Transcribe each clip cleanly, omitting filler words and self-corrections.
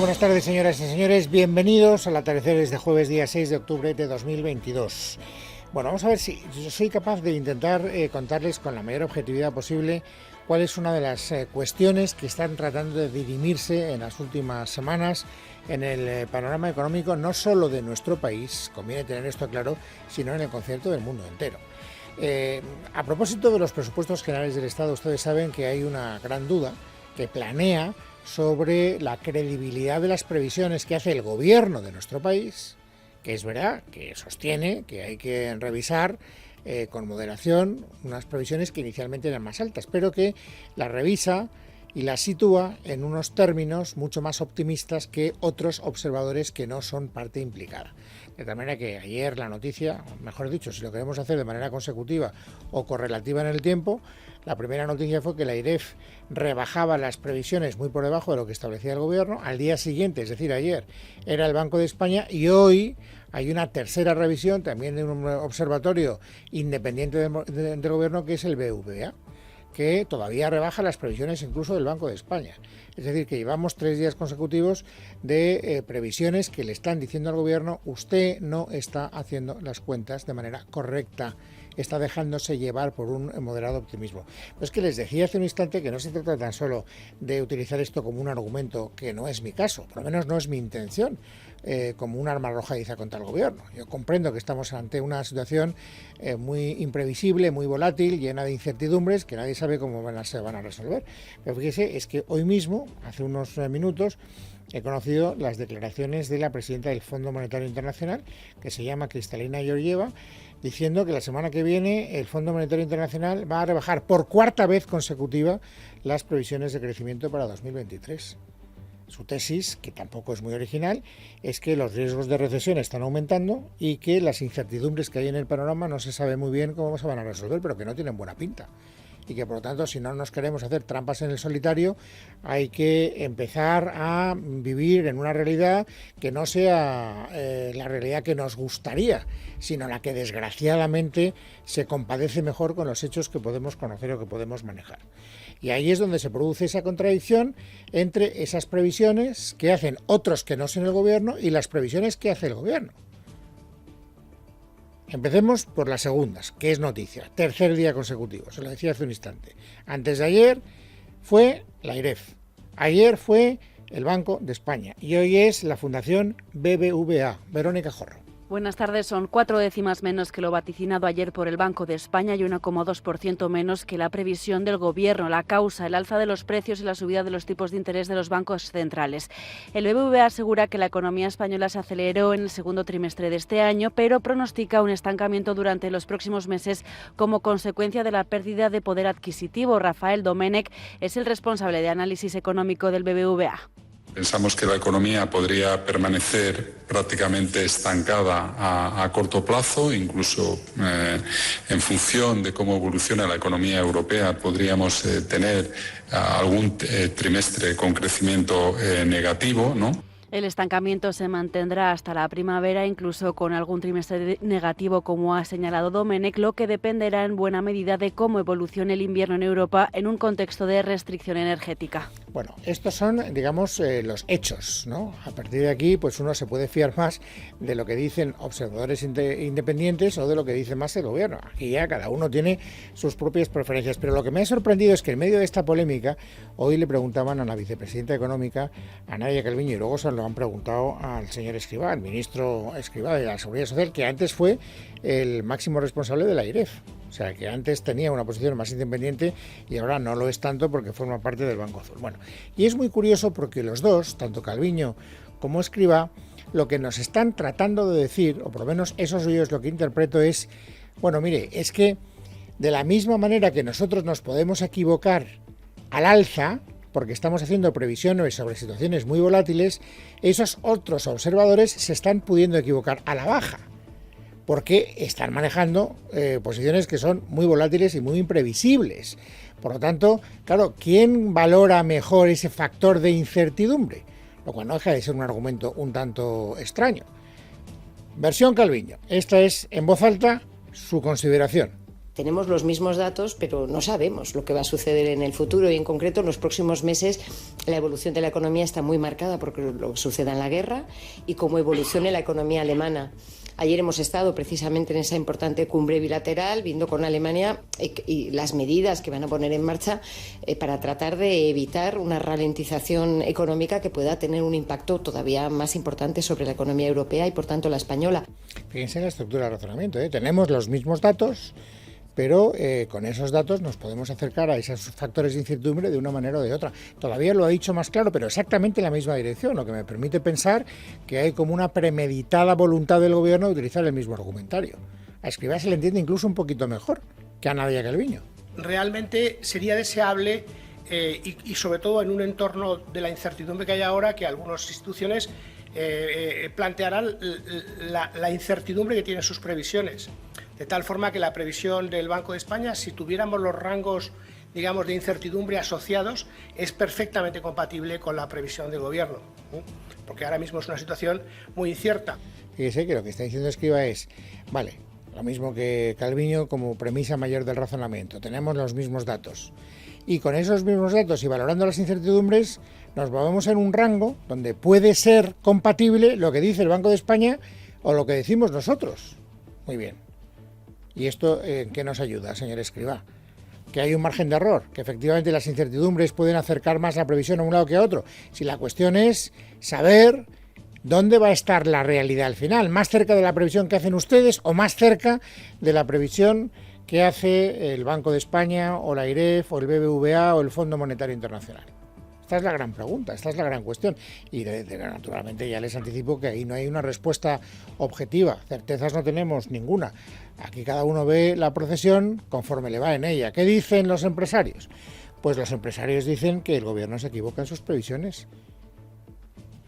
buenas tardes, señoras y señores. Bienvenidos al atardecer de jueves, día 6 de octubre de 2022. Bueno, vamos a ver si soy capaz de intentar contarles con la mayor objetividad posible cuál es una de las cuestiones que están tratando de dirimirse en las últimas semanas en el panorama económico, no solo de nuestro país, conviene tener esto claro, sino en el concierto del mundo entero. A propósito de los presupuestos generales del Estado, ustedes saben que hay una gran duda que planea sobre la credibilidad de las previsiones que hace el gobierno de nuestro país, que es verdad, que sostiene que hay que revisar con moderación unas previsiones que inicialmente eran más altas, pero que las revisa y las sitúa en unos términos mucho más optimistas que otros observadores que no son parte implicada. De tal manera que ayer la noticia, mejor dicho, si lo queremos hacer de manera consecutiva o correlativa en el tiempo, la primera noticia fue que la AIREF rebajaba las previsiones muy por debajo de lo que establecía el gobierno. Al día siguiente, es decir, ayer, era el Banco de España, y hoy hay una tercera revisión, también de un observatorio independiente del gobierno, que es el BBVA, que todavía rebaja las previsiones incluso del Banco de España. Es decir, que llevamos 3 días consecutivos de previsiones que le están diciendo al gobierno: usted no está haciendo las cuentas de manera correcta, está dejándose llevar por un moderado optimismo. Pues que les decía hace un instante que no se trata tan solo de utilizar esto como un argumento, que no es mi caso, por lo menos no es mi intención, como un arma arrojadiza contra el gobierno. Yo comprendo que estamos ante una situación muy imprevisible, muy volátil, llena de incertidumbres, que nadie sabe cómo se van a resolver. Pero fíjese, es que hoy mismo, hace unos minutos, he conocido las declaraciones de la presidenta del Fondo Monetario Internacional, que se llama Kristalina Georgieva, diciendo que la semana que viene el Fondo Monetario Internacional va a rebajar por cuarta vez consecutiva las previsiones de crecimiento para 2023. Su tesis, que tampoco es muy original, es que los riesgos de recesión están aumentando y que las incertidumbres que hay en el panorama no se sabe muy bien cómo se van a resolver, pero que no tienen buena pinta. Y que por lo tanto, si no nos queremos hacer trampas en el solitario, hay que empezar a vivir en una realidad que no sea la realidad que nos gustaría, sino la que desgraciadamente se compadece mejor con los hechos que podemos conocer o que podemos manejar. Y ahí es donde se produce esa contradicción entre esas previsiones que hacen otros que no son el gobierno y las previsiones que hace el gobierno. Empecemos por las segundas, que es noticia. Tercer día consecutivo, se lo decía hace un instante. Antes de ayer fue la AIREF, ayer fue el Banco de España y hoy es la Fundación BBVA. Verónica Jorro. Buenas tardes. Son 4 décimas menos que lo vaticinado ayer por el Banco de España y 1,2% menos que la previsión del Gobierno. La causa, el alza de los precios y la subida de los tipos de interés de los bancos centrales. El BBVA asegura que la economía española se aceleró en el segundo trimestre de este año, pero pronostica un estancamiento durante los próximos meses como consecuencia de la pérdida de poder adquisitivo. Rafael Domènech es el responsable de análisis económico del BBVA. Pensamos que la economía podría permanecer prácticamente estancada a corto plazo, incluso en función de cómo evoluciona la economía europea podríamos tener algún trimestre con crecimiento negativo, ¿no? El estancamiento se mantendrá hasta la primavera, incluso con algún trimestre negativo, como ha señalado Domènech, lo que dependerá en buena medida de cómo evolucione el invierno en Europa en un contexto de restricción energética. Bueno, estos son, digamos, los hechos, ¿no? A partir de aquí, pues uno se puede fiar más de lo que dicen observadores independientes o de lo que dice más el gobierno. Aquí ya cada uno tiene sus propias preferencias. Pero lo que me ha sorprendido es que en medio de esta polémica, hoy le preguntaban a la vicepresidenta económica, a Nadia Calviño, y luego se lo han preguntado al señor Escrivá, al ministro Escrivá de la Seguridad Social, que antes fue el máximo responsable de la AIREF. O sea, que antes tenía una posición más independiente y ahora no lo es tanto porque forma parte del Banco Azul. Bueno, y es muy curioso porque los dos, tanto Calviño como Escrivá, lo que nos están tratando de decir, o por lo menos eso soy yo, es lo que interpreto, es, bueno, mire, es que de la misma manera que nosotros nos podemos equivocar al alza, porque estamos haciendo previsiones sobre situaciones muy volátiles, esos otros observadores se están pudiendo equivocar a la baja, porque están manejando posiciones que son muy volátiles y muy imprevisibles. Por lo tanto, claro, ¿quién valora mejor ese factor de incertidumbre? Lo cual no deja de ser un argumento un tanto extraño. Versión Calviño. Esta es, en voz alta, su consideración. Tenemos los mismos datos, pero no sabemos lo que va a suceder en el futuro y en concreto en los próximos meses la evolución de la economía está muy marcada por lo que suceda en la guerra y cómo evolucione la economía alemana. Ayer hemos estado precisamente en esa importante cumbre bilateral viendo con Alemania y las medidas que van a poner en marcha para tratar de evitar una ralentización económica que pueda tener un impacto todavía más importante sobre la economía europea y por tanto la española. Fíjense en la estructura del razonamiento, ¿eh? Tenemos los mismos datos, pero con esos datos nos podemos acercar a esos factores de incertidumbre de una manera o de otra. Todavía lo ha dicho más claro, pero exactamente en la misma dirección, lo que me permite pensar que hay como una premeditada voluntad del gobierno de utilizar el mismo argumentario. A Escrivá se le entiende incluso un poquito mejor que a Nadia Calviño. Realmente sería deseable y sobre todo en un entorno de la incertidumbre que hay ahora, que algunas instituciones plantearán la incertidumbre que tienen sus previsiones. De tal forma que la previsión del Banco de España, si tuviéramos los rangos, digamos, de incertidumbre asociados, es perfectamente compatible con la previsión del Gobierno, porque ahora mismo es una situación muy incierta. Fíjese que lo que está diciendo Escrivá es, vale, lo mismo que Calviño como premisa mayor del razonamiento, tenemos los mismos datos. Y con esos mismos datos y valorando las incertidumbres, nos movemos en un rango donde puede ser compatible lo que dice el Banco de España o lo que decimos nosotros. Muy bien. ¿Y esto en qué nos ayuda, señor Escrivá? Que hay un margen de error, que efectivamente las incertidumbres pueden acercar más la previsión a un lado que a otro. Si la cuestión es saber dónde va a estar la realidad al final, más cerca de la previsión que hacen ustedes o más cerca de la previsión que hace el Banco de España o la AIREF o el BBVA o el Fondo Monetario Internacional. Esta es la gran pregunta, esta es la gran cuestión. Y naturalmente ya les anticipo que ahí no hay una respuesta objetiva. Certezas no tenemos ninguna. Aquí cada uno ve la procesión conforme le va en ella. ¿Qué dicen los empresarios? Pues los empresarios dicen que el gobierno se equivoca en sus previsiones.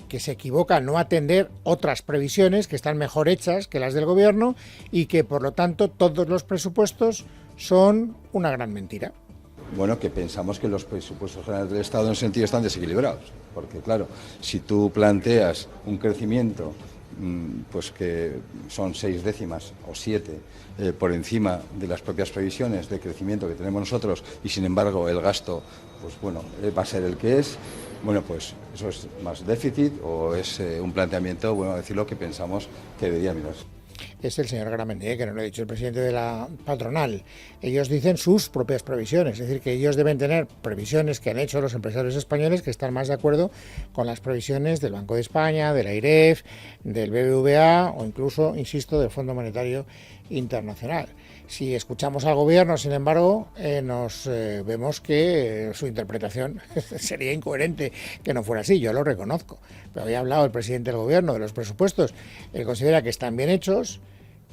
Que se equivoca al no atender otras previsiones que están mejor hechas que las del gobierno y que por lo tanto todos los presupuestos son una gran mentira. Bueno, que pensamos que los presupuestos generales del Estado en ese sentido están desequilibrados, porque claro, si tú planteas un crecimiento pues que son 6 décimas o 7 por encima de las propias previsiones de crecimiento que tenemos nosotros y sin embargo el gasto pues bueno va a ser el que es, bueno pues eso es más déficit o es un planteamiento, bueno a decirlo, que pensamos que debería mirarse. Es el señor Garamendi, que no lo ha dicho el presidente de la patronal. Ellos dicen sus propias previsiones, es decir, que ellos deben tener previsiones que han hecho los empresarios españoles que están más de acuerdo con las previsiones del Banco de España, de la AIREF, del BBVA o incluso, insisto, del Fondo Monetario Internacional. Si escuchamos al gobierno, sin embargo, nos vemos que su interpretación sería incoherente que no fuera así, yo lo reconozco. Pero había hablado el presidente del gobierno de los presupuestos. Él considera que están bien hechos,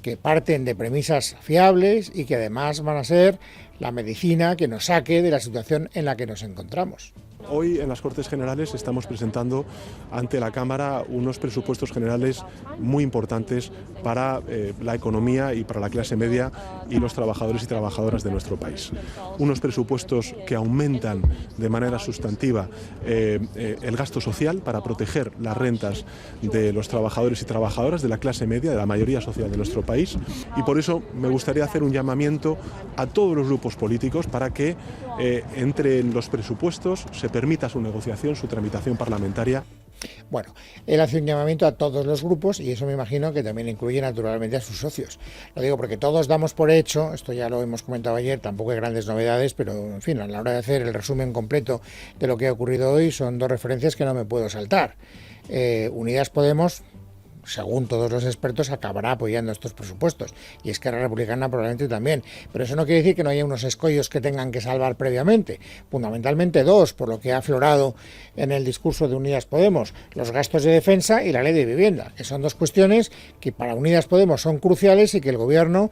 que parten de premisas fiables y que además van a ser la medicina que nos saque de la situación en la que nos encontramos. Hoy en las Cortes Generales estamos presentando ante la Cámara unos presupuestos generales muy importantes para la economía y para la clase media y los trabajadores y trabajadoras de nuestro país. Unos presupuestos que aumentan de manera sustantiva el gasto social para proteger las rentas de los trabajadores y trabajadoras de la clase media, de la mayoría social de nuestro país, y por eso me gustaría hacer un llamamiento a todos los grupos políticos para que entre los presupuestos se permita su negociación, su tramitación parlamentaria. Bueno, él hace un llamamiento a todos los grupos y eso me imagino que también incluye naturalmente a sus socios. Lo digo porque todos damos por hecho, esto ya lo hemos comentado ayer, tampoco hay grandes novedades, pero en fin, a la hora de hacer el resumen completo de lo que ha ocurrido hoy son dos referencias que no me puedo saltar. Unidas Podemos, según todos los expertos, acabará apoyando estos presupuestos. Y Esquerra Republicana probablemente también. Pero eso no quiere decir que no haya unos escollos que tengan que salvar previamente. Fundamentalmente dos, por lo que ha aflorado en el discurso de Unidas Podemos, los gastos de defensa y la ley de vivienda, que son dos cuestiones que para Unidas Podemos son cruciales y que el gobierno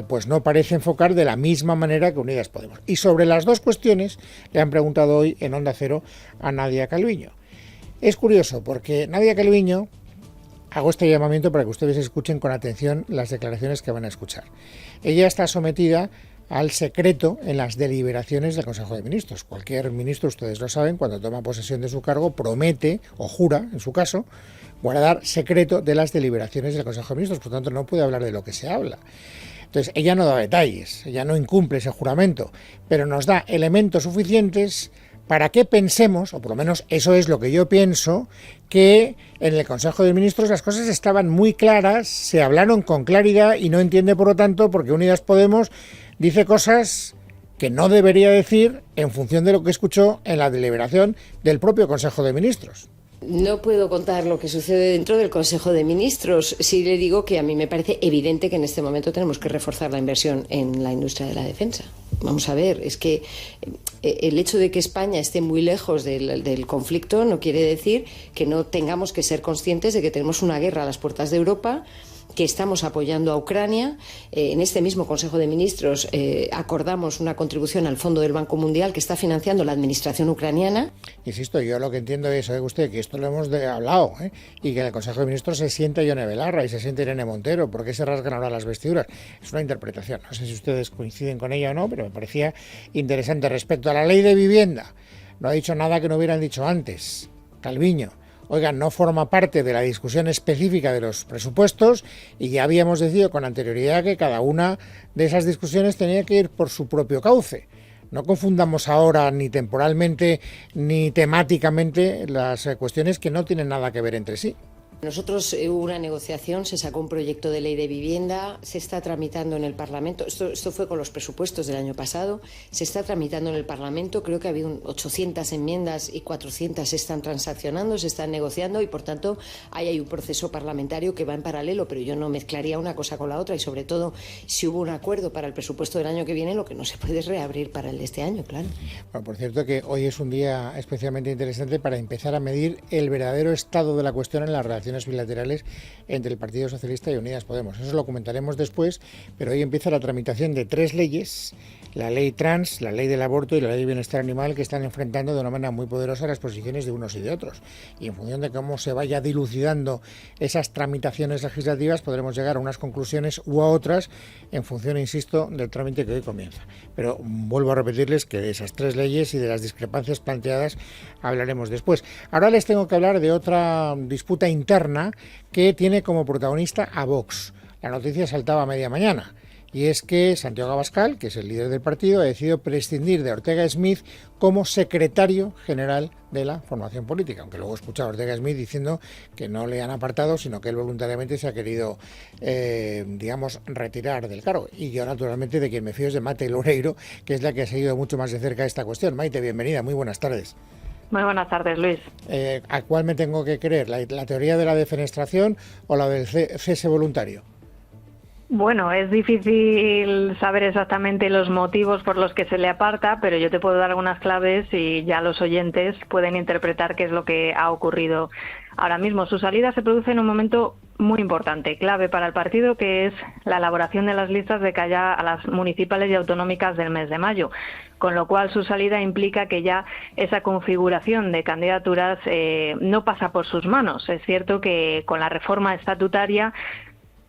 pues no parece enfocar de la misma manera que Unidas Podemos. Y sobre las dos cuestiones le han preguntado hoy en Onda Cero a Nadia Calviño. Es curioso porque Nadia Calviño, hago este llamamiento para que ustedes escuchen con atención las declaraciones que van a escuchar. Ella está sometida al secreto en las deliberaciones del Consejo de Ministros. Cualquier ministro, ustedes lo saben, cuando toma posesión de su cargo, promete, o jura, en su caso, guardar secreto de las deliberaciones del Consejo de Ministros. Por tanto, no puede hablar de lo que se habla. Entonces, ella no da detalles, ella no incumple ese juramento, pero nos da elementos suficientes para que pensemos, o por lo menos eso es lo que yo pienso, que en el Consejo de Ministros las cosas estaban muy claras, se hablaron con claridad y no entiende, por lo tanto, porque Unidas Podemos dice cosas que no debería decir en función de lo que escuchó en la deliberación del propio Consejo de Ministros. No puedo contar lo que sucede dentro del Consejo de Ministros. Sí le digo que a mí me parece evidente que en este momento tenemos que reforzar la inversión en la industria de la defensa. Vamos a ver, es que el hecho de que España esté muy lejos del conflicto no quiere decir que no tengamos que ser conscientes de que tenemos una guerra a las puertas de Europa, que estamos apoyando a Ucrania. En este mismo Consejo de Ministros acordamos una contribución al Fondo del Banco Mundial que está financiando la administración ucraniana. Insisto, yo lo que entiendo es, sabe usted, que esto lo hemos hablado, y que en el Consejo de Ministros se sienta Yone Belarra y se siente Irene Montero. ¿Por qué se rasgan ahora las vestiduras? Es una interpretación. No sé si ustedes coinciden con ella o no, pero me parecía interesante. Respecto a la ley de vivienda, no ha dicho nada que no hubieran dicho antes. Calviño. Oigan, no forma parte de la discusión específica de los presupuestos y ya habíamos decidido con anterioridad que cada una de esas discusiones tenía que ir por su propio cauce. No confundamos ahora ni temporalmente ni temáticamente las cuestiones que no tienen nada que ver entre sí. Nosotros hubo una negociación, se sacó un proyecto de ley de vivienda, se está tramitando en el Parlamento, esto fue con los presupuestos del año pasado, se está tramitando en el Parlamento, creo que había 800 enmiendas y 400 se están transaccionando, se están negociando y por tanto ahí hay un proceso parlamentario que va en paralelo, pero yo no mezclaría una cosa con la otra y sobre todo si hubo un acuerdo para el presupuesto del año que viene, lo que no se puede es reabrir para el de este año, claro. Bueno, por cierto que hoy es un día especialmente interesante para empezar a medir el verdadero estado de la cuestión en las relaciones bilaterales entre el Partido Socialista y Unidas Podemos. Eso lo comentaremos después, pero hoy empieza la tramitación de 3 leyes, la ley trans, la ley del aborto y la ley de bienestar animal, que están enfrentando de una manera muy poderosa las posiciones de unos y de otros. Y en función de cómo se vaya dilucidando esas tramitaciones legislativas, podremos llegar a unas conclusiones u a otras en función, insisto, del trámite que hoy comienza. Pero vuelvo a repetirles que de esas 3 leyes y de las discrepancias planteadas hablaremos después. Ahora les tengo que hablar de otra disputa interna que tiene como protagonista a Vox. La noticia saltaba a media mañana y es que Santiago Abascal, que es el líder del partido, ha decidido prescindir de Ortega Smith como secretario general de la formación política, aunque luego he escuchado a Ortega Smith diciendo que no le han apartado, sino que él voluntariamente se ha querido, retirar del cargo. Y yo, naturalmente, de quien me fío es de Maite Loureiro, que es la que ha seguido mucho más de cerca esta cuestión. Maite, bienvenida, muy buenas tardes. Muy buenas tardes, Luis. ¿A cuál me tengo que creer? ¿La teoría de la defenestración o la del cese voluntario? Bueno, es difícil saber exactamente los motivos por los que se le aparta, pero yo te puedo dar algunas claves y ya los oyentes pueden interpretar qué es lo que ha ocurrido ahora mismo. Su salida se produce en un momento muy importante, clave para el partido, que es la elaboración de las listas de cara a las municipales y autonómicas del mes de mayo, con lo cual su salida implica que ya esa configuración de candidaturas no pasa por sus manos. Es cierto que con la reforma estatutaria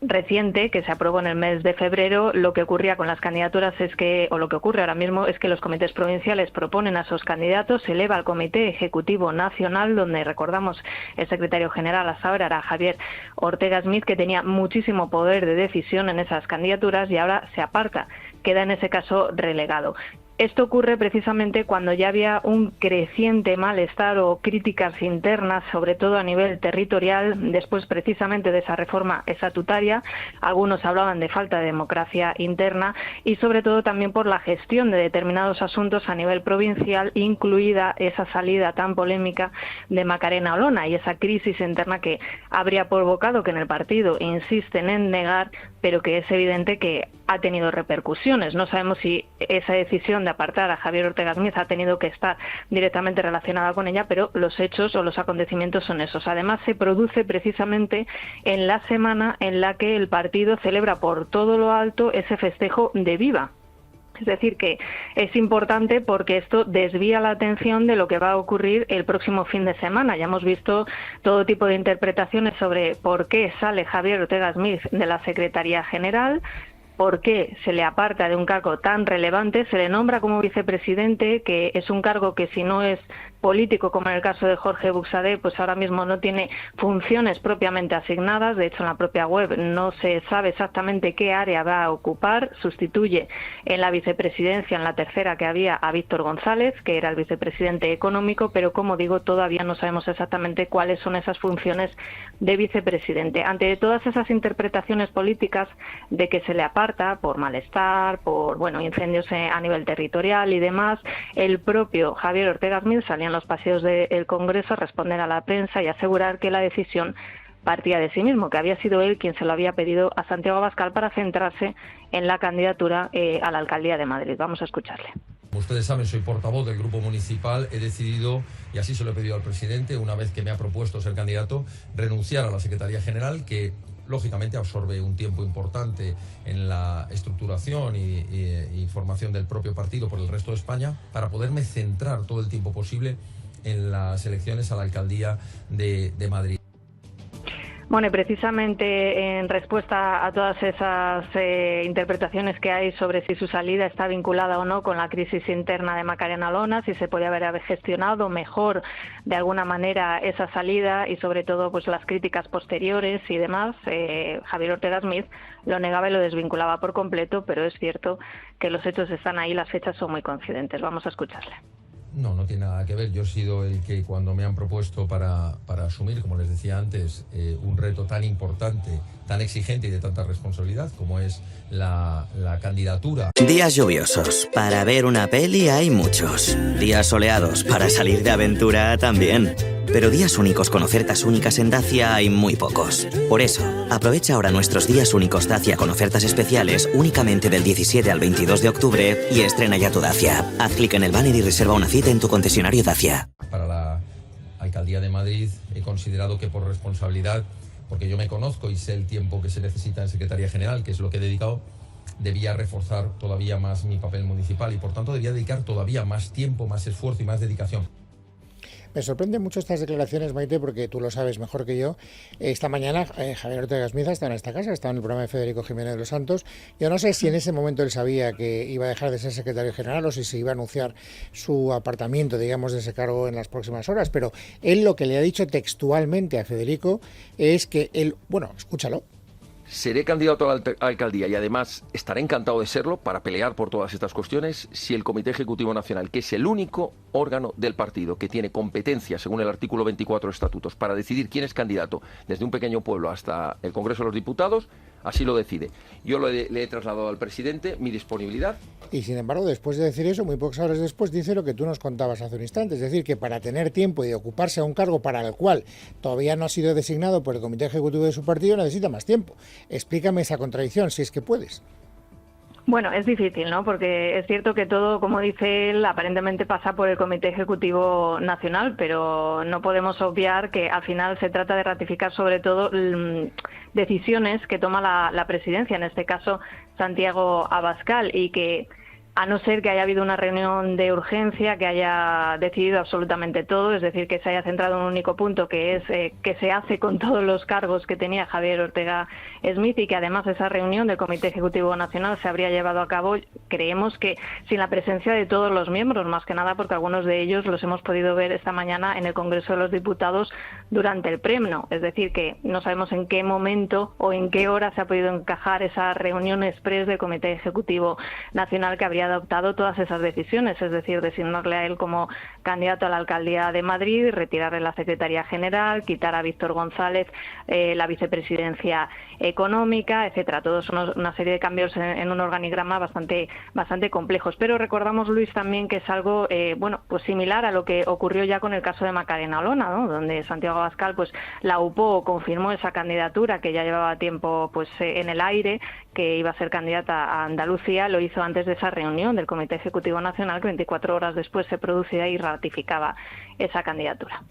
reciente que se aprobó en el mes de febrero, lo que ocurría con las candidaturas es que, o lo que ocurre ahora mismo, es que los comités provinciales proponen a sus candidatos, se eleva al Comité Ejecutivo Nacional, donde recordamos el secretario general hasta ahora era Javier Ortega Smith, que tenía muchísimo poder de decisión en esas candidaturas y ahora se aparta, queda en ese caso relegado. Esto ocurre precisamente cuando ya había un creciente malestar o críticas internas, sobre todo a nivel territorial, después precisamente de esa reforma estatutaria. Algunos hablaban de falta de democracia interna y sobre todo también por la gestión de determinados asuntos a nivel provincial, incluida esa salida tan polémica de Macarena Olona y esa crisis interna que habría provocado, que en el partido insisten en negar, pero que es evidente que ha tenido repercusiones. No sabemos si esa decisión de apartar a Javier Ortega Smith ha tenido que estar directamente relacionada con ella, pero los hechos o los acontecimientos son esos. Además, se produce precisamente en la semana en la que el partido celebra por todo lo alto ese festejo de Viva. Es decir, que es importante porque esto desvía la atención de lo que va a ocurrir el próximo fin de semana. Ya hemos visto todo tipo de interpretaciones sobre por qué sale Javier Ortega Smith de la Secretaría General, por qué se le aparta de un cargo tan relevante, se le nombra como vicepresidente, que es un cargo que si no es político, como en el caso de Jorge Buxadé, pues ahora mismo no tiene funciones propiamente asignadas. De hecho, en la propia web no se sabe exactamente qué área va a ocupar. Sustituye en la vicepresidencia, en la tercera que había, a Víctor González, que era el vicepresidente económico, pero como digo, todavía no sabemos exactamente cuáles son esas funciones de vicepresidente. Ante todas esas interpretaciones políticas de que se le aparta por malestar, por incendios a nivel territorial y demás, el propio Javier Ortega Smith salía en los paseos del Congreso a responder a la prensa y asegurar que la decisión partía de sí mismo, que había sido él quien se lo había pedido a Santiago Abascal para centrarse en la candidatura a la alcaldía de Madrid. Vamos a escucharle. Como ustedes saben, soy portavoz del grupo municipal. He decidido, y así se lo he pedido al presidente, una vez que me ha propuesto ser candidato, renunciar a la Secretaría General, que lógicamente absorbe un tiempo importante en la estructuración y formación del propio partido por el resto de España, para poderme centrar todo el tiempo posible en las elecciones a la alcaldía de Madrid. Bueno, y precisamente en respuesta a todas esas interpretaciones que hay sobre si su salida está vinculada o no con la crisis interna de Macarena Olona, si se podía haber gestionado mejor de alguna manera esa salida y sobre todo pues las críticas posteriores y demás, Javier Ortega Smith lo negaba y lo desvinculaba por completo, pero es cierto que los hechos están ahí, las fechas son muy coincidentes. Vamos a escucharle. No tiene nada que ver. Yo he sido el que cuando me han propuesto para asumir, como les decía antes, un reto tan importante, tan exigente y de tanta responsabilidad como es la candidatura. Días lluviosos. Para ver una peli hay muchos. Días soleados. Para salir de aventura también. Pero días únicos con ofertas únicas en Dacia hay muy pocos. Por eso, aprovecha ahora nuestros días únicos Dacia con ofertas especiales únicamente del 17 al 22 de octubre y estrena ya tu Dacia. Haz clic en el banner y reserva una cita en tu concesionario Dacia. Para la alcaldía de Madrid he considerado que por responsabilidad, porque yo me conozco y sé el tiempo que se necesita en Secretaría General, que es lo que he dedicado, debía reforzar todavía más mi papel municipal y por tanto debía dedicar todavía más tiempo, más esfuerzo y más dedicación. Me sorprenden mucho estas declaraciones, Maite, porque tú lo sabes mejor que yo. Esta mañana Javier Ortega Smith está en esta casa, está en el programa de Federico Jiménez de los Santos. Yo no sé si en ese momento él sabía que iba a dejar de ser secretario general o si se iba a anunciar su apartamiento, digamos, de ese cargo en las próximas horas, pero él lo que le ha dicho textualmente a Federico es que él, escúchalo. Seré candidato a la alcaldía y además estaré encantado de serlo para pelear por todas estas cuestiones si el Comité Ejecutivo Nacional, que es el único órgano del partido que tiene competencia, según el artículo 24 de estatutos, para decidir quién es candidato desde un pequeño pueblo hasta el Congreso de los Diputados, así lo decide. Yo le he trasladado al presidente mi disponibilidad. Y sin embargo, después de decir eso, muy pocas horas después, dice lo que tú nos contabas hace un instante. Es decir, que para tener tiempo y de ocuparse a un cargo para el cual todavía no ha sido designado por el Comité Ejecutivo de su partido, necesita más tiempo. Explícame esa contradicción, si es que puedes. Bueno, es difícil, ¿no? Porque es cierto que todo, como dice él, aparentemente pasa por el Comité Ejecutivo Nacional, pero no podemos obviar que al final se trata de ratificar sobre todo decisiones que toma la presidencia, en este caso Santiago Abascal, y que a no ser que haya habido una reunión de urgencia que haya decidido absolutamente todo, es decir, que se haya centrado en un único punto, que es qué se hace con todos los cargos que tenía Javier Ortega Smith, y que además esa reunión del Comité Ejecutivo Nacional se habría llevado a cabo, creemos que sin la presencia de todos los miembros, más que nada porque algunos de ellos los hemos podido ver esta mañana en el Congreso de los Diputados durante el pleno, es decir, que no sabemos en qué momento o en qué hora se ha podido encajar esa reunión express del Comité Ejecutivo Nacional que habría adoptado todas esas decisiones, es decir, designarle a él como candidato a la alcaldía de Madrid, retirarle la Secretaría General, quitar a Víctor González la vicepresidencia económica, etcétera. Todos son una serie de cambios en un organigrama bastante complejos. Pero recordamos, Luis, también que es algo pues similar a lo que ocurrió ya con el caso de Macarena Olona, ¿no? Donde Santiago Abascal pues la UPO confirmó esa candidatura que ya llevaba tiempo pues en el aire, que iba a ser candidata a Andalucía. Lo hizo antes de esa reunión del Comité Ejecutivo Nacional, que 24 horas después se producía y ratificaba esa candidatura.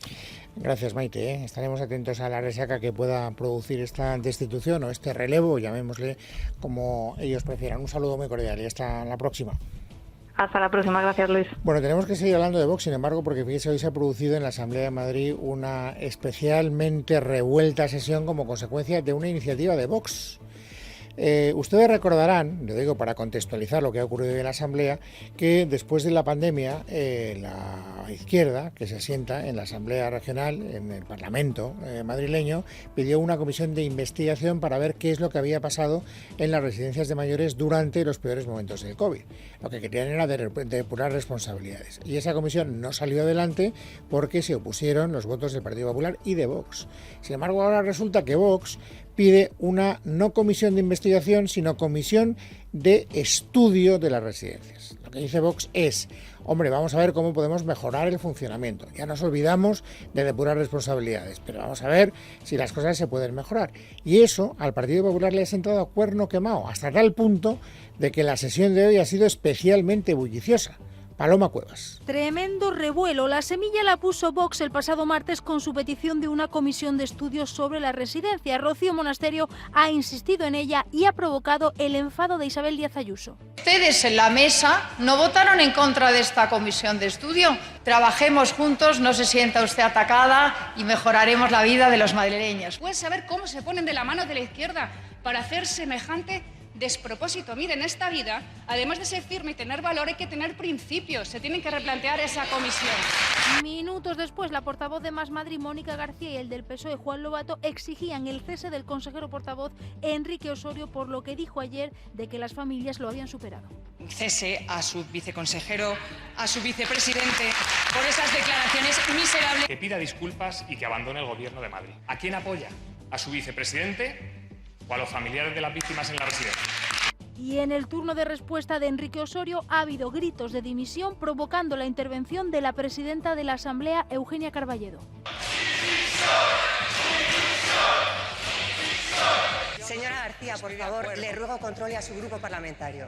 Gracias, Maite. Estaremos atentos a la resaca que pueda producir esta destitución o este relevo, llamémosle como ellos prefieran. Un saludo muy cordial y hasta la próxima. Hasta la próxima, gracias, Luis. Bueno, tenemos que seguir hablando de Vox, sin embargo, porque fíjese, hoy se ha producido en la Asamblea de Madrid una especialmente revuelta sesión como consecuencia de una iniciativa de Vox. Ustedes recordarán, lo digo para contextualizar lo que ha ocurrido en la Asamblea, que después de la pandemia la izquierda, que se asienta en la Asamblea Regional, en el Parlamento madrileño, pidió una comisión de investigación para ver qué es lo que había pasado en las residencias de mayores durante los peores momentos del COVID. Lo que querían era depurar responsabilidades. Y esa comisión no salió adelante porque se opusieron los votos del Partido Popular y de Vox. Sin embargo, ahora resulta que Vox pide una no comisión de investigación, sino comisión de estudio de las residencias. Lo que dice Vox es, hombre, vamos a ver cómo podemos mejorar el funcionamiento. Ya nos olvidamos de depurar responsabilidades, pero vamos a ver si las cosas se pueden mejorar. Y eso al Partido Popular le ha sentado a cuerno quemado, hasta tal punto de que la sesión de hoy ha sido especialmente bulliciosa. Paloma Cuevas. Tremendo revuelo. La semilla la puso Vox el pasado martes con su petición de una comisión de estudios sobre la residencia. Rocío Monasterio ha insistido en ella y ha provocado el enfado de Isabel Díaz Ayuso. Ustedes en la mesa no votaron en contra de esta comisión de estudio. Trabajemos juntos, no se sienta usted atacada y mejoraremos la vida de los madrileños. ¿Pueden saber cómo se ponen de la mano de la izquierda para hacer semejante despropósito? Miren, esta vida, además de ser firme y tener valor, hay que tener principios. Se tienen que replantear esa comisión. Minutos después, la portavoz de Más Madrid, Mónica García, y el del PSOE, Juan Lobato, exigían el cese del consejero portavoz Enrique Osorio por lo que dijo ayer de que las familias lo habían superado. Cese a su viceconsejero, a su vicepresidente, por esas declaraciones miserables. Que pida disculpas y que abandone el gobierno de Madrid. ¿A quién apoya? ¿A su vicepresidente o a los familiares de las víctimas en la residencia? Y en el turno de respuesta de Enrique Osorio ha habido gritos de dimisión provocando la intervención de la presidenta de la Asamblea, Eugenia Carballedo. Señora García, por favor, le ruego controle a su grupo parlamentario.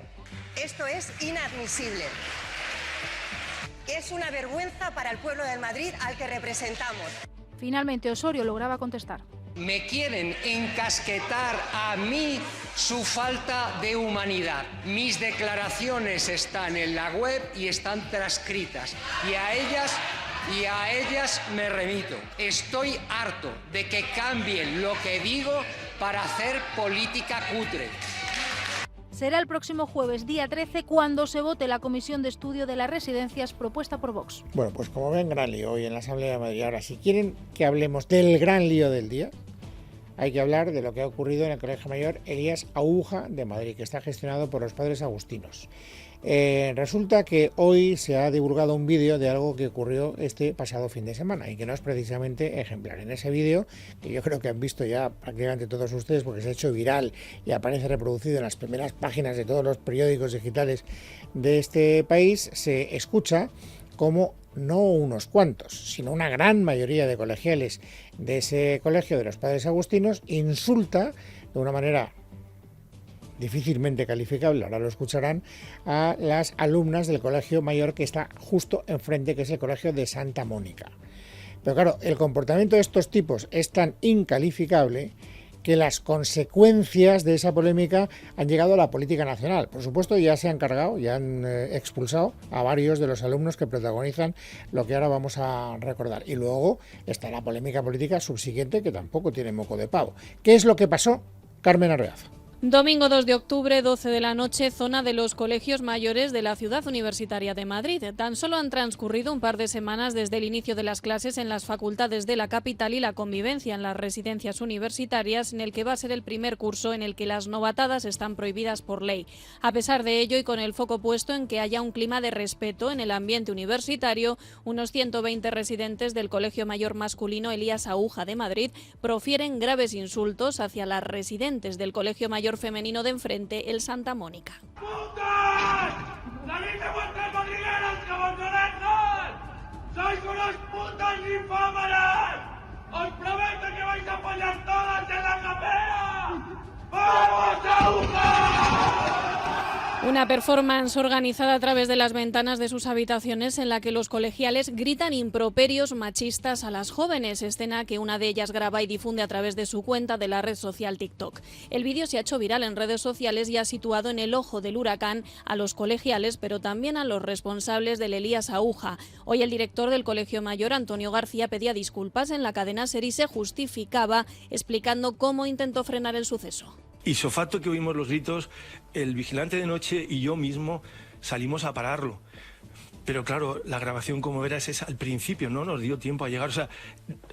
Esto es inadmisible. Es una vergüenza para el pueblo de Madrid al que representamos. Finalmente Osorio lograba contestar. Me quieren encasquetar a mí su falta de humanidad. Mis declaraciones están en la web y están transcritas. Y a ellas me remito. Estoy harto de que cambien lo que digo para hacer política cutre. Será el próximo jueves, día 13, cuando se vote la comisión de estudio de las residencias propuesta por Vox. Bueno, pues como ven, gran lío hoy en la Asamblea de Madrid. Ahora, si quieren que hablemos del gran lío del día, hay que hablar de lo que ha ocurrido en el Colegio Mayor Elías Aúja de Madrid, que está gestionado por los padres agustinos. Resulta que hoy se ha divulgado un vídeo de algo que ocurrió este pasado fin de semana y que no es precisamente ejemplar. En ese vídeo, que yo creo que han visto ya prácticamente todos ustedes porque se ha hecho viral y aparece reproducido en las primeras páginas de todos los periódicos digitales de este país, se escucha como no unos cuantos, sino una gran mayoría de colegiales de ese colegio de los padres agustinos insulta de una manera difícilmente calificable, ahora lo escucharán, a las alumnas del Colegio Mayor que está justo enfrente, que es el Colegio de Santa Mónica. Pero claro, el comportamiento de estos tipos es tan incalificable que las consecuencias de esa polémica han llegado a la política nacional. Por supuesto, ya se han cargado, ya han expulsado a varios de los alumnos que protagonizan lo que ahora vamos a recordar. Y luego está la polémica política subsiguiente, que tampoco tiene moco de pavo. ¿Qué es lo que pasó? Carmen Arreaza. Domingo 2 de octubre, 12 de la noche, zona de los colegios mayores de la Ciudad Universitaria de Madrid. Tan solo han transcurrido un par de semanas desde el inicio de las clases en las facultades de la capital y la convivencia en las residencias universitarias, en el que va a ser el primer curso en el que las novatadas están prohibidas por ley. A pesar de ello, y con el foco puesto en que haya un clima de respeto en el ambiente universitario, unos 120 residentes del Colegio Mayor Masculino Elías Aúja de Madrid profieren graves insultos hacia las residentes del Colegio Mayor Femenino de enfrente, el Santa Mónica. ¡Putas! ¡Salid de vuestras madrigueras, cabononazos! ¡Sois unos putos ninfómanos! ¡Os prometo que vais a apoyar todas en la capea! ¡Vamos, Aúja! Una performance organizada a través de las ventanas de sus habitaciones en la que los colegiales gritan improperios machistas a las jóvenes, escena que una de ellas graba y difunde a través de su cuenta de la red social TikTok. El vídeo se ha hecho viral en redes sociales y ha situado en el ojo del huracán a los colegiales, pero también a los responsables del Elías Aúja. Hoy el director del Colegio Mayor, Antonio García, pedía disculpas en la cadena SER y se justificaba explicando cómo intentó frenar el suceso. Isofacto que oímos los gritos, el vigilante de noche y yo mismo salimos a pararlo. Pero claro, la grabación, como verás, es al principio, no nos dio tiempo a llegar. O sea,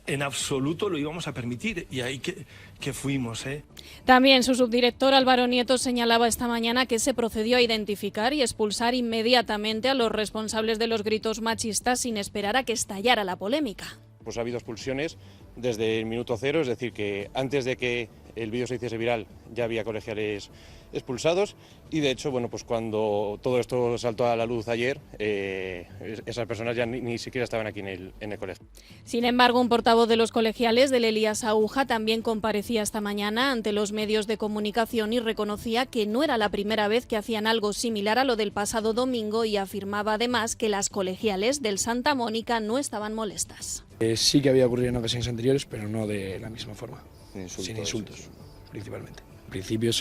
en absoluto lo íbamos a permitir y ahí que fuimos, ¿eh? También su subdirector Álvaro Nieto señalaba esta mañana que se procedió a identificar y expulsar inmediatamente a los responsables de los gritos machistas sin esperar a que estallara la polémica. Pues ha habido expulsiones desde el minuto cero, es decir, que antes de que el vídeo se hiciese viral ya había colegiales expulsados y de hecho, bueno, pues cuando todo esto saltó a la luz ayer, esas personas ya ni siquiera estaban aquí en el colegio. Sin embargo, un portavoz de los colegiales, del Elías Aúja, también comparecía esta mañana ante los medios de comunicación y reconocía que no era la primera vez que hacían algo similar a lo del pasado domingo y afirmaba además que las colegiales del Santa Mónica no estaban molestas. Sí que había ocurrido en ocasiones anteriores, pero no de la misma forma, sin insultos, principalmente. Al principio no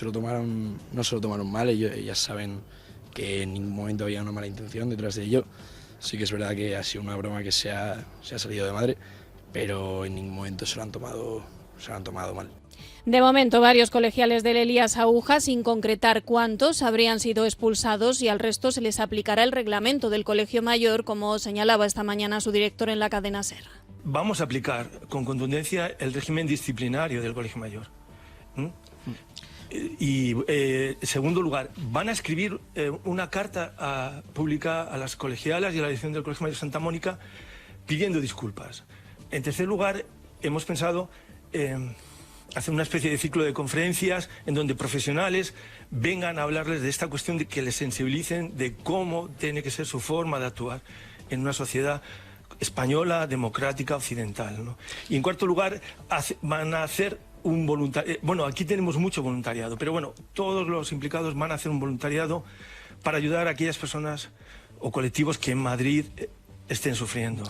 se lo tomaron mal, ellas saben que en ningún momento había una mala intención detrás de ello. Sí que es verdad que ha sido una broma que se ha salido de madre, pero en ningún momento se lo han tomado mal. De momento, varios colegiales del Elías Aúja, sin concretar cuántos, habrían sido expulsados y al resto se les aplicará el reglamento del Colegio Mayor, como señalaba esta mañana su director en la cadena SER. Vamos a aplicar con contundencia el régimen disciplinario del Colegio Mayor. Y, en segundo lugar, van a escribir una carta pública a las colegialas y a la dirección del Colegio Mayor de Santa Mónica pidiendo disculpas. En tercer lugar, hemos pensado hacer una especie de ciclo de conferencias en donde profesionales vengan a hablarles de esta cuestión, de que les sensibilicen de cómo tiene que ser su forma de actuar en una sociedad española, democrática, occidental, ¿no? Y en cuarto lugar, van a hacer un voluntariado. Bueno, aquí tenemos mucho voluntariado, pero bueno, todos los implicados van a hacer un voluntariado para ayudar a aquellas personas o colectivos que en Madrid estén sufriendo.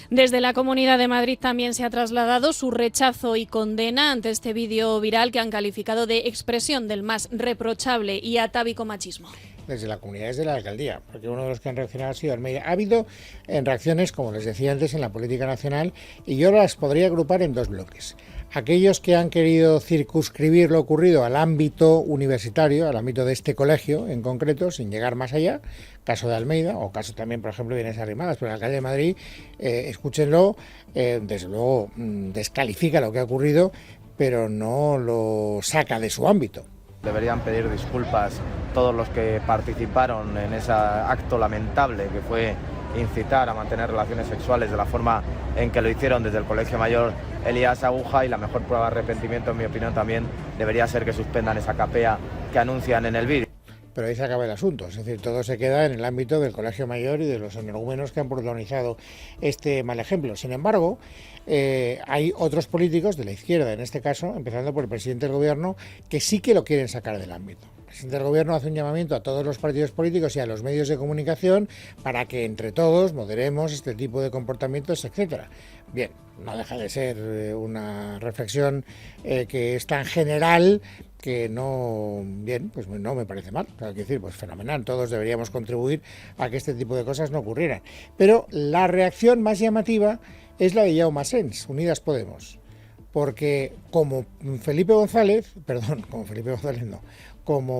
Desde la Comunidad de Madrid también se ha trasladado su rechazo y condena ante este vídeo viral que han calificado de expresión del más reprochable y atávico machismo. Desde la comunidad, desde la alcaldía, porque uno de los que han reaccionado ha sido Almeida. Ha habido reacciones, como les decía antes, en la política nacional, y yo las podría agrupar en dos bloques. Aquellos que han querido circunscribir lo ocurrido al ámbito universitario, al ámbito de este colegio en concreto, sin llegar más allá, caso de Almeida, o caso también, por ejemplo, de Inés Arrimadas, pero el alcalde de Madrid, escúchenlo, desde luego descalifica lo que ha ocurrido, pero no lo saca de su ámbito. Deberían pedir disculpas todos los que participaron en ese acto lamentable que fue incitar a mantener relaciones sexuales de la forma en que lo hicieron desde el Colegio Mayor Elías Aúja, y la mejor prueba de arrepentimiento, en mi opinión, también debería ser que suspendan esa capea que anuncian en el vídeo. Pero ahí se acaba el asunto, es decir, todo se queda en el ámbito del Colegio Mayor y de los energúmenos que han protagonizado este mal ejemplo. Sin embargo, hay otros políticos de la izquierda, en este caso, empezando por el presidente del Gobierno, que sí que lo quieren sacar del ámbito. El presidente del Gobierno hace un llamamiento a todos los partidos políticos y a los medios de comunicación para que entre todos moderemos este tipo de comportamientos, etcétera. Bien, no deja de ser una reflexión que es tan general que no, bien, pues no me parece mal. Hay que decir, pues fenomenal, todos deberíamos contribuir a que este tipo de cosas no ocurrieran. Pero la reacción más llamativa es la de Jaume Asens, Unidas Podemos, porque como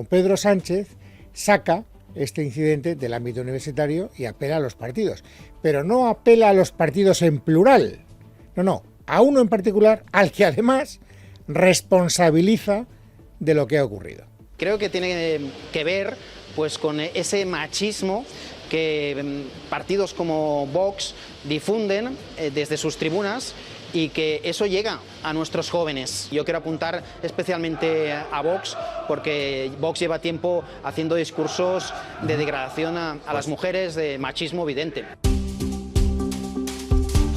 Pedro Sánchez saca este incidente del ámbito universitario y apela a los partidos, pero no apela a los partidos en plural, no, a uno en particular, al que además responsabiliza de lo que ha ocurrido. Creo que tiene que ver pues con ese machismo que partidos como Vox difunden desde sus tribunas, y que eso llega a nuestros jóvenes. Yo quiero apuntar especialmente a Vox, porque Vox lleva tiempo haciendo discursos de degradación a las mujeres, de machismo evidente.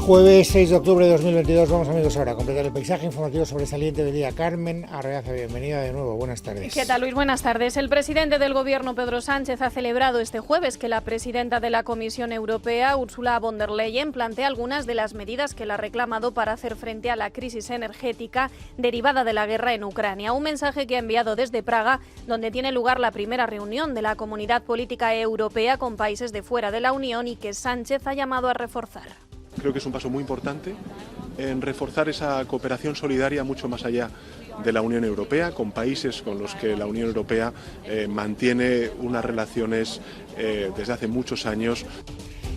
Jueves 6 de octubre de 2022, vamos amigos ahora a completar el paisaje informativo sobresaliente del día. Carmen Arreaza, bienvenida de nuevo, buenas tardes. ¿Qué tal, Luis? Buenas tardes. El presidente del Gobierno, Pedro Sánchez, ha celebrado este jueves que la presidenta de la Comisión Europea, Ursula von der Leyen, plantea algunas de las medidas que la ha reclamado para hacer frente a la crisis energética derivada de la guerra en Ucrania. Un mensaje que ha enviado desde Praga, donde tiene lugar la primera reunión de la Comunidad Política Europea con países de fuera de la Unión y que Sánchez ha llamado a reforzar. Creo que es un paso muy importante en reforzar esa cooperación solidaria mucho más allá de la Unión Europea, con países con los que la Unión Europea mantiene unas relaciones desde hace muchos años.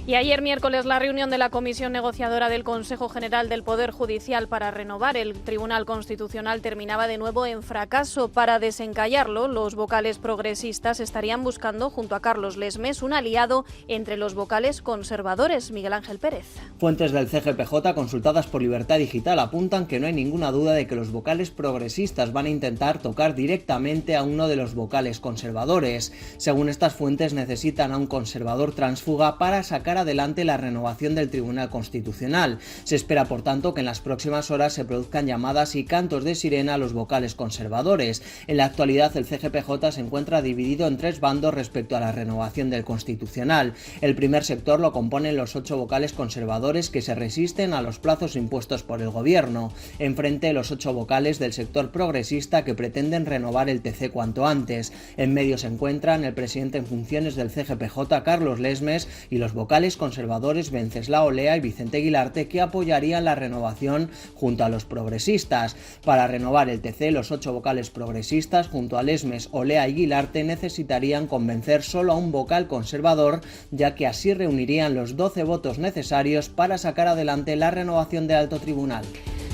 Y ayer miércoles la reunión de la Comisión Negociadora del Consejo General del Poder Judicial para renovar el Tribunal Constitucional terminaba de nuevo en fracaso. Para desencallarlo, los vocales progresistas estarían buscando, junto a Carlos Lesmes, un aliado entre los vocales conservadores. Miguel Ángel Pérez. Fuentes del CGPJ consultadas por Libertad Digital apuntan que no hay ninguna duda de que los vocales progresistas van a intentar tocar directamente a uno de los vocales conservadores. Según estas fuentes, necesitan a un conservador tránsfuga para sacar adelante la renovación del Tribunal Constitucional. Se espera, por tanto, que en las próximas horas se produzcan llamadas y cantos de sirena a los vocales conservadores. En la actualidad, el CGPJ se encuentra dividido en 3 bandos respecto a la renovación del Constitucional. El primer sector lo componen los 8 vocales conservadores que se resisten a los plazos impuestos por el Gobierno. Enfrente, los 8 vocales del sector progresista que pretenden renovar el TC cuanto antes. En medio se encuentran el presidente en funciones del CGPJ, Carlos Lesmes, y los vocales conservadores Venceslao Olea y Vicente Guilarte, que apoyarían la renovación junto a los progresistas. Para renovar el TC, los 8 vocales progresistas, junto a Lesmes, Olea y Guilarte, necesitarían convencer solo a un vocal conservador, ya que así reunirían los 12 votos necesarios para sacar adelante la renovación del Alto Tribunal.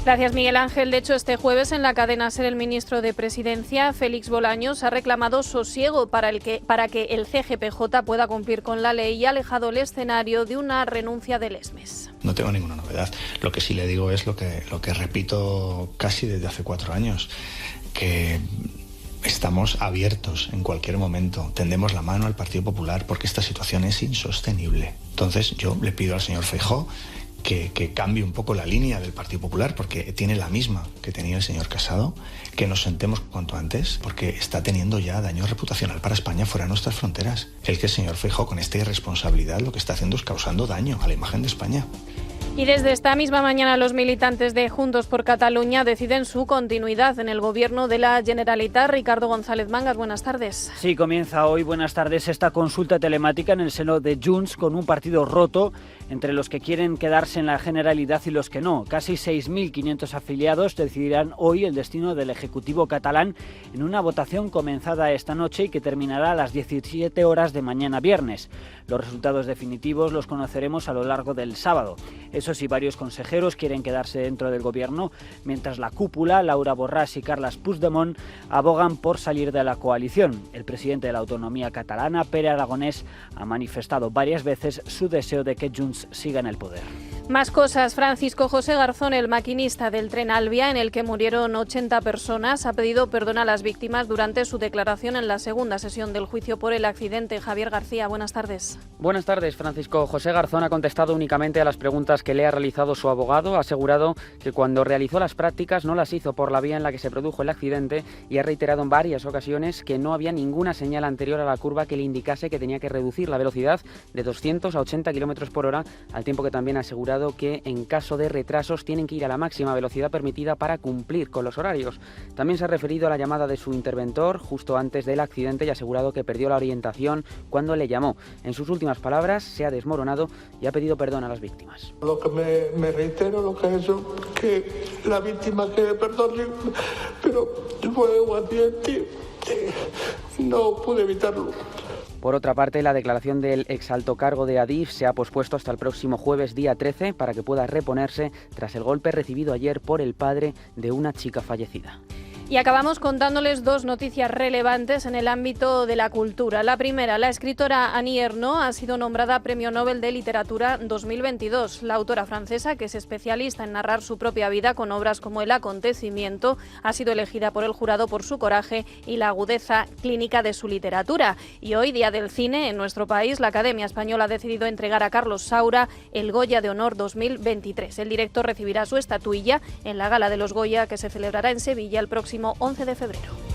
Gracias, Miguel Ángel. De hecho, este jueves en la cadena SER el ministro de Presidencia, Félix Bolaños, ha reclamado sosiego para que el CGPJ pueda cumplir con la ley y ha alejado el escenario de una renuncia de Lesmes. No tengo ninguna novedad. Lo que sí le digo es lo que repito casi desde hace 4 años, que estamos abiertos en cualquier momento, tendemos la mano al Partido Popular porque esta situación es insostenible. Entonces yo le pido al señor Feijóo que cambie un poco la línea del Partido Popular, porque tiene la misma que tenía el señor Casado, que nos sentemos cuanto antes, porque está teniendo ya daño reputacional para España fuera de nuestras fronteras. El que el señor Feijóo, con esta irresponsabilidad, lo que está haciendo es causando daño a la imagen de España. Y desde esta misma mañana los militantes de Juntos por Cataluña deciden su continuidad en el gobierno de la Generalitat. Ricardo González Mangas, buenas tardes. Sí, comienza hoy, buenas tardes, esta consulta telemática en el seno de Junts, con un partido roto entre los que quieren quedarse en la Generalitat y los que no. Casi 6.500 afiliados decidirán hoy el destino del Ejecutivo catalán en una votación comenzada esta noche y que terminará a las 17 horas de mañana viernes. Los resultados definitivos los conoceremos a lo largo del sábado. Eso sí, varios consejeros quieren quedarse dentro del gobierno, mientras la cúpula, Laura Borràs y Carles Puigdemont, abogan por salir de la coalición. El presidente de la autonomía catalana, Pere Aragonès, ha manifestado varias veces su deseo de que Junts siga en el poder. Más cosas. Francisco José Garzón, el maquinista del tren Alvia, en el que murieron 80 personas, ha pedido perdón a las víctimas durante su declaración en la segunda sesión del juicio por el accidente. Javier García, buenas tardes. Buenas tardes. Francisco José Garzón ha contestado únicamente a las preguntas que le ha realizado su abogado. Ha asegurado que cuando realizó las prácticas no las hizo por la vía en la que se produjo el accidente y ha reiterado en varias ocasiones que no había ninguna señal anterior a la curva que le indicase que tenía que reducir la velocidad de 200 a 80 km por hora, al tiempo que también ha asegurado que en caso de retrasos tienen que ir a la máxima velocidad permitida para cumplir con los horarios. También se ha referido a la llamada de su interventor justo antes del accidente y ha asegurado que perdió la orientación cuando le llamó. En sus últimas palabras, se ha desmoronado y ha pedido perdón a las víctimas. Lo que me reitero, lo que es eso, que la víctima quiere perdón, pero fue un accidente, no pude evitarlo. Por otra parte, la declaración del exalto cargo de Adif se ha pospuesto hasta el próximo jueves, día 13, para que pueda reponerse tras el golpe recibido ayer por el padre de una chica fallecida. Y acabamos contándoles 2 noticias relevantes en el ámbito de la cultura. La primera, la escritora Annie Ernaux ha sido nombrada Premio Nobel de Literatura 2022. La autora francesa, que es especialista en narrar su propia vida con obras como El acontecimiento, ha sido elegida por el jurado por su coraje y la agudeza clínica de su literatura. Y hoy, Día del Cine, en nuestro país, la Academia Española ha decidido entregar a Carlos Saura el Goya de Honor 2023. El director recibirá su estatuilla en la Gala de los Goya, que se celebrará en Sevilla el próximo 11 de febrero.